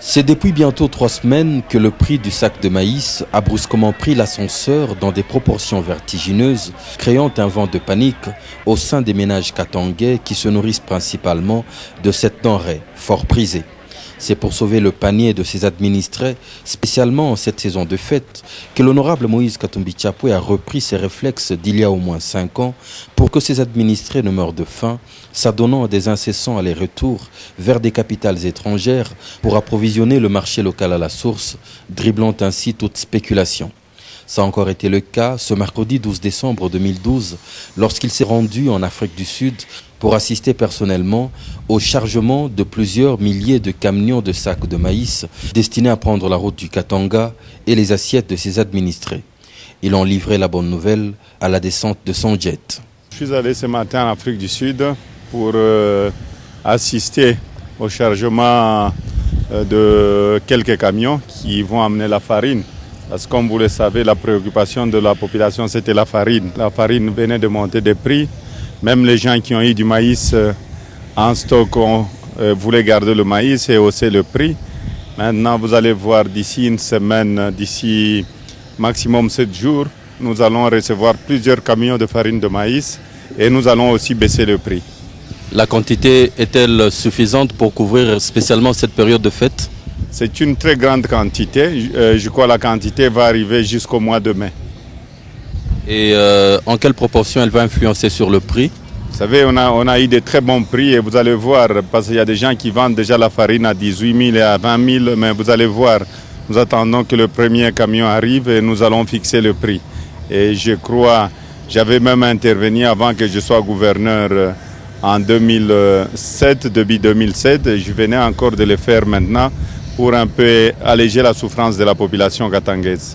C'est depuis bientôt 3 semaines que le prix du sac de maïs a brusquement pris l'ascenseur dans des proportions vertigineuses, créant un vent de panique au sein des ménages katangais qui se nourrissent principalement de cette denrée fort prisée. C'est pour sauver le panier de ses administrés, spécialement en cette saison de fête, que l'honorable Moïse Katumbi Tchapoué a repris ses réflexes d'il y a au moins 5 ans pour que ses administrés ne meurent de faim, s'adonnant à des incessants allers-retours vers des capitales étrangères pour approvisionner le marché local à la source, dribblant ainsi toute spéculation. Ça a encore été le cas ce mercredi 12 décembre 2012, lorsqu'il s'est rendu en Afrique du Sud pour assister personnellement au chargement de plusieurs milliers de camions de sacs de maïs destinés à prendre la route du Katanga et les assiettes de ses administrés. Ils ont livré la bonne nouvelle à la descente de son jet. Je suis allé ce matin en Afrique du Sud pour assister au chargement de quelques camions qui vont amener la farine. Parce que comme vous le savez, la préoccupation de la population, c'était la farine. La farine venait de monter des prix. Même les gens qui ont eu du maïs en stock voulaient garder le maïs et hausser le prix. Maintenant, vous allez voir d'ici une semaine, d'ici maximum 7 jours, nous allons recevoir plusieurs camions de farine de maïs et nous allons aussi baisser le prix. La quantité est-elle suffisante pour couvrir spécialement cette période de fête ? C'est une très grande quantité. Je crois que la quantité va arriver jusqu'au mois de mai. Et en quelle proportion elle va influencer sur le prix ? Vous savez, on a eu de très bons prix et vous allez voir, parce qu'il y a des gens qui vendent déjà la farine à 18 000 et à 20 000, mais vous allez voir, nous attendons que le premier camion arrive et nous allons fixer le prix. Et je crois, j'avais même intervenu avant que je sois gouverneur en 2007, depuis 2007, et je venais encore de le faire maintenant pour un peu alléger la souffrance de la population katangaise.